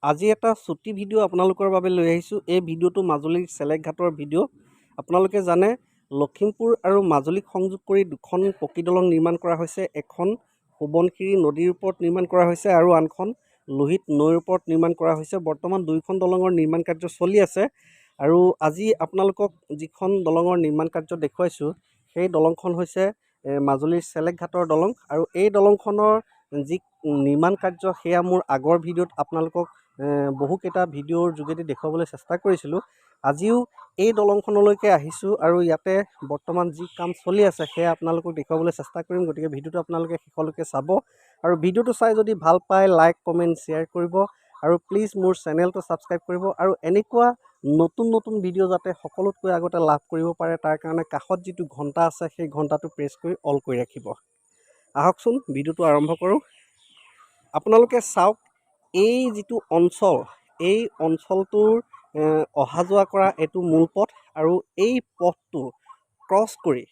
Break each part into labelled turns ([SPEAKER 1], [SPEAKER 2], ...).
[SPEAKER 1] আজি এটা ছুটি ভিডিঅ' আপোনালোকৰ বাবে লৈ আহিছোঁ। এই ভিডিঅ'টো মাজুলীৰ চেলেক ঘাটৰ ভিডিঅ'। আপোনালোকে জানে লখিমপুৰ আৰু মাজুলীক সংযোগ কৰি দুখন পকী দলং নিৰ্মাণ কৰা হৈছে। এখন সোৱণশিৰি নদীৰ ওপৰত নিৰ্মাণ কৰা হৈছে আৰু আনখন লোহিত নৈৰ ওপৰত নিৰ্মাণ কৰা হৈছে। বৰ্তমান দুয়োখন দলঙৰ নিৰ্মাণ কাৰ্য চলি আছে আৰু আজি আপোনালোকক যিখন দলঙৰ নিৰ্মাণ কাৰ্য দেখুৱাইছোঁ সেই দলংখন হৈছে মাজুলীৰ চেলেক ঘাটৰ দলং। আৰু এই দলংখনৰ যি নিৰ্মাণ কাৰ্য সেয়া মোৰ আগৰ ভিডিঅ'ত আপোনালোকক বহুকেইটা ভিডিঅ'ৰ যোগেদি দেখুৱাবলৈ চেষ্টা কৰিছিলোঁ। আজিও এই দলংখনলৈকে আহিছোঁ আৰু ইয়াতে বৰ্তমান যি কাম চলি আছে সেয়া আপোনালোকক দেখুৱাবলৈ চেষ্টা কৰিম। গতিকে ভিডিঅ'টো আপোনালোকে শেষলৈকে চাব আৰু ভিডিঅ'টো চাই যদি ভাল পায় লাইক কমেণ্ট শ্বেয়াৰ কৰিব আৰু প্লিজ মোৰ চেনেলটো ছাবস্ক্ৰাইব কৰিব আৰু এনেকুৱা নতুন নতুন ভিডিঅ' যাতে সকলোতকৈ আগতে লাভ কৰিব পাৰে তাৰ কাৰণে কাষত যিটো ঘণ্টা আছে সেই ঘণ্টাটো প্ৰেছ কৰি অল কৰি ৰাখিব। আহকচোন ভিডিঅ'টো আৰম্ভ কৰোঁ। আপোনালোকে চাওক, এই যিটো অঞ্চল, এই অঞ্চলটোৰ অহা যোৱা কৰা এইটো মূল পথ আৰু এই পথটো ক্ৰছ কৰি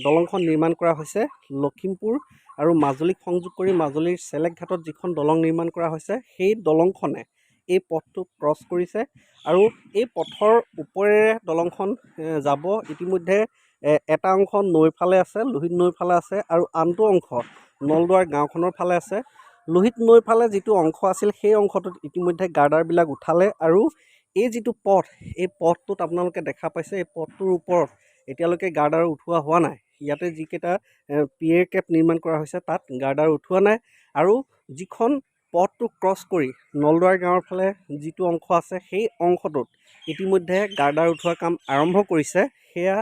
[SPEAKER 1] দলংখন নিৰ্মাণ কৰা হৈছে। লখিমপুৰ আৰু মাজুলীক সংযোগ কৰি মাজুলীৰ চেলেক ঘাটত যিখন দলং নিৰ্মাণ কৰা হৈছে সেই দলংখনে এই পথটো ক্ৰছ কৰিছে আৰু এই পথৰ ওপৰেৰে দলংখন যাব। ইতিমধ্যে এটা অংশ নৈৰ ফালে আছে, লোহিত নৈৰ ফালে আছে আৰু আনটো অংশ নলদুৱাৰ গাঁওখনৰ ফালে আছে। লোহিত নৈৰ ফালে যিটো অংশ আছিল সেই অংশটোত ইতিমধ্যে গাৰ্ডাৰবিলাক উঠালে আৰু এই যিটো পথ, এই পথটোত আপোনালোকে দেখা পাইছে এই পথটোৰ ওপৰত এতিয়ালৈকে গাৰ্ডাৰ উঠোৱা হোৱা নাই। ইয়াতে যিকেইটা পিয়েৰ কেপ নিৰ্মাণ কৰা হৈছে তাত গাৰ্ডাৰ উঠোৱা নাই আৰু যিখন পথটো ক্ৰছ কৰি নলদুৱাৰ গাঁৱৰ ফালে যিটো অংশ আছে সেই অংশটোত ইতিমধ্যে গাৰ্ডাৰ উঠোৱা কাম আৰম্ভ কৰিছে। সেয়া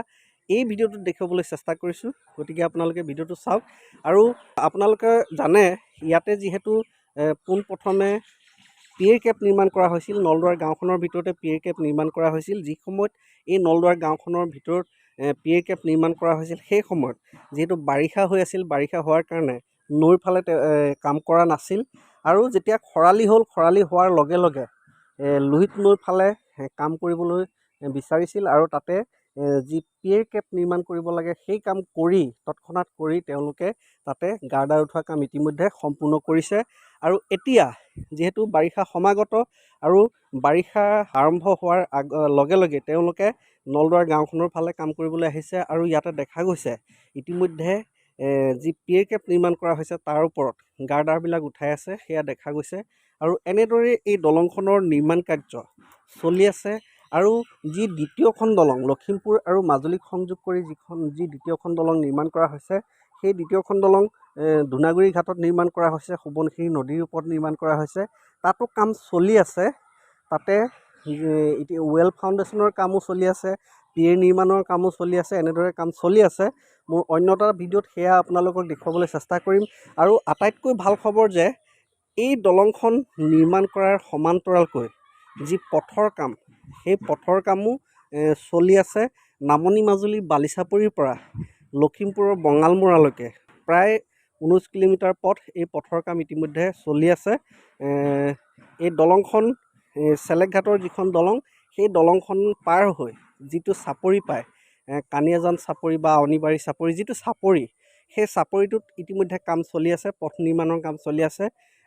[SPEAKER 1] এই ভিডিঅ'টোত দেখুৱাবলৈ চেষ্টা কৰিছোঁ। গতিকে আপোনালোকে ভিডিঅ'টো চাওক আৰু আপোনালোকে জানে ইয়াতে যিহেতু পোনপ্ৰথমে পিয়েৰ কেপ নিৰ্মাণ কৰা হৈছিল, নলদুৱাৰ গাঁওখনৰ ভিতৰতে পিয়েৰ কেপ নিৰ্মাণ কৰা হৈছিল। যি সময়ত এই নলদুৱাৰ গাঁওখনৰ ভিতৰত পিয়েৰ কেপ নিৰ্মাণ কৰা হৈছিল সেই সময়ত যিহেতু বাৰিষা হৈ আছিল, বাৰিষা হোৱাৰ কাৰণে নৈৰ ফালে কাম কৰা নাছিল আৰু যেতিয়া খৰালি হ'ল, খৰালি হোৱাৰ লগে লগে লোহিত নৈৰ ফালে কাম কৰিবলৈ বিচাৰিছিল আৰু তাতে যি পিয়েৰ কেপ নিৰ্মাণ কৰিব লাগে সেই কাম কৰি তৎক্ষণাত কৰি তেওঁলোকে তাতে গাৰ্ডাৰ উঠোৱা কাম ইতিমধ্যে সম্পূৰ্ণ কৰিছে। আৰু এতিয়া যিহেতু বাৰিষা সমাগত আৰু বাৰিষা আৰম্ভ হোৱাৰ লগে লগে তেওঁলোকে নলদুৱাৰ গাঁওখনৰ ফালে কাম কৰিবলৈ আহিছে আৰু ইয়াতে দেখা গৈছে ইতিমধ্যে যি পিয়েৰ কেপ নিৰ্মাণ কৰা হৈছে তাৰ ওপৰত গাৰ্ডাৰবিলাক উঠাই আছে, সেয়া দেখা গৈছে। আৰু এনেদৰে এই দলংখনৰ নিৰ্মাণ কাৰ্য চলি আছে আৰু যি দ্বিতীয়খন দলং লখিমপুৰ আৰু মাজুলীক সংযোগ কৰি যি দ্বিতীয়খন দলং নিৰ্মাণ কৰা হৈছে সেই দ্বিতীয়খন দলং ধূনাগুৰি ঘাটত নিৰ্মাণ কৰা হৈছে, সোৱণশিৰি নদীৰ ওপৰত নিৰ্মাণ কৰা হৈছে। তাতো কাম চলি আছে। তাতে এতিয়া ৱেল ফাউণ্ডেশ্যনৰ কামো চলি আছে, পিয়েৰ নিৰ্মাণৰ কামো চলি আছে। এনেদৰে কাম চলি আছে। মোৰ অন্য এটা ভিডিঅ'ত সেয়া আপোনালোকক দেখুৱাবলৈ চেষ্টা কৰিম। আৰু আটাইতকৈ ভাল খবৰ যে এই দলংখন নিৰ্মাণ কৰাৰ সমান্তৰালকৈ যি পথৰ কাম সেই পথৰ কামো চলি আছে। নামনি মাজুলী বালিচাপৰিৰ পৰা লখিমপুৰৰ বঙালমৰালৈকে প্ৰায় 19 কিলোমিটাৰ পথ, এই পথৰ কাম ইতিমধ্যে চলি আছে। এই দলংখন চেলেক ঘাটৰ যিখন দলং সেই দলংখন পাৰ হৈ যিটো চাপৰি পায়, কানিয়াজান চাপৰি বা অনিবাৰী চাপৰি, যিটো চাপৰি সেই চাপৰিটোত ইতিমধ্যে কাম চলি আছে, পথ নিৰ্মাণৰ কাম চলি আছে।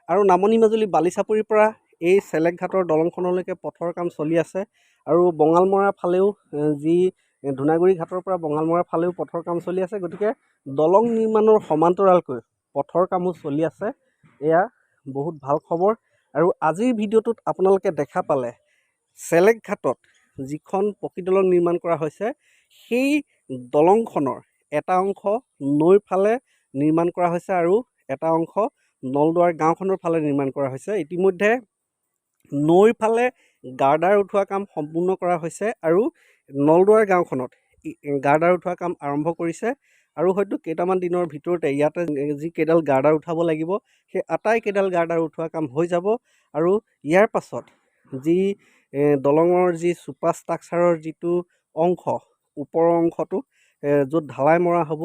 [SPEAKER 1] আৰু নামনি মাজুলী বালিচাপৰিৰ পৰা এই চেলেক ঘাটৰ দলংখনলৈকে পথৰ কাম চলি আছে আৰু বঙালমৰাৰ ফালেও যি ধূনাগুৰি ঘাটৰ পৰা বঙালমৰাৰ ফালেও পথৰ কাম চলি আছে। গতিকে দলং নিৰ্মাণৰ সমান্তৰালকৈ পথৰ কামো চলি আছে। এয়া বহুত ভাল খবৰ। আৰু আজিৰ ভিডিঅ'টোত আপোনালোকে দেখা পালে চেলেক ঘাটত যিখন পকী দলং নিৰ্মাণ কৰা হৈছে সেই দলংখনৰ এটা অংশ নৈৰ ফালে নিৰ্মাণ কৰা হৈছে আৰু এটা অংশ নলদুৱাৰ গাঁওখনৰ ফালে নিৰ্মাণ কৰা হৈছে। ইতিমধ্যে নৈৰ ফালে গাৰ্ডাৰ উঠোৱা কাম সম্পূৰ্ণ কৰা হৈছে আৰু নলদুৱাৰ গাঁওখনত গাৰ্ডাৰ উঠোৱা কাম আৰম্ভ কৰিছে আৰু হয়তো কেইটামান দিনৰ ভিতৰতে ইয়াতে যি কেইডাল গাৰ্ডাৰ উঠাব লাগিব সেই আটাইকেইডাল গাৰ্ডাৰ উঠোৱা কাম হৈ যাব। আৰু ইয়াৰ পাছত যি দলঙৰ যি চুপাৰ ষ্ট্ৰাকচাৰৰ যিটো অংশ, ওপৰৰ অংশটো য'ত ঢালাই মৰা হ'ব,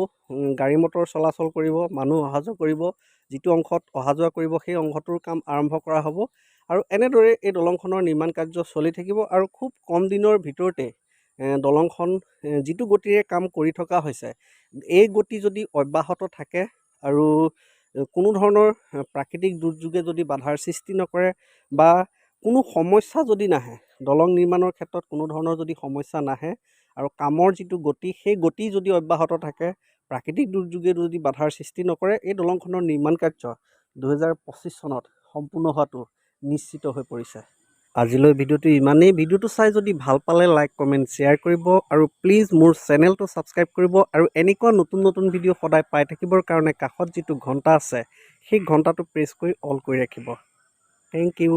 [SPEAKER 1] গাড়ী মটৰ চলাচল কৰিব, মানুহ অহা যোৱা কৰিব, যিটো অংশত অহা যোৱা কৰিব সেই অংশটোৰ কাম আৰম্ভ কৰা হ'ব। আৰু এনেদৰে এই দলংখনৰ নিৰ্মাণ কাৰ্য চলি থাকিব আৰু খুব কম দিনৰ ভিতৰতে দলংখন যিটো গতিৰে কাম কৰি থকা হৈছে এই গতি যদি অব্যাহত থাকে আৰু কোনো ধৰণৰ প্ৰাকৃতিক দুৰ্যোগে যদি বাধাৰ সৃষ্টি নকৰে বা কোনো সমস্যা যদি নাহে, দলং নিৰ্মাণৰ ক্ষেত্ৰত কোনো ধৰণৰ যদি সমস্যা নাহে আৰু কামৰ যিটো গতি, সেই গতি যদি অব্যাহত থাকে, প্ৰাকৃতিক দুৰ্যোগে যদি বাধাৰ সৃষ্টি নকৰে, এই দলংখনৰ নিৰ্মাণ কাৰ্য 2025 চনত সম্পূৰ্ণ হোৱাটো নিশ্চিত হৈ পৰিছে। আজিলৈ ভিডিঅ'টো ইমানেই। ভিডিঅ'টো চাই যদি ভাল পালে লাইক, কমেণ্ট, শ্বেয়াৰ কৰিব আৰু প্লিজ মোৰ চেনেলটো ছাবস্ক্ৰাইব কৰিব আৰু এনেকুৱা নতুন নতুন ভিডিঅ' সদায় পাই থাকিবৰ কাৰণে কাষত যিটো ঘণ্টা আছে, সেই ঘণ্টাটো প্ৰেছ কৰি অল কৰি ৰাখিব। Thank U.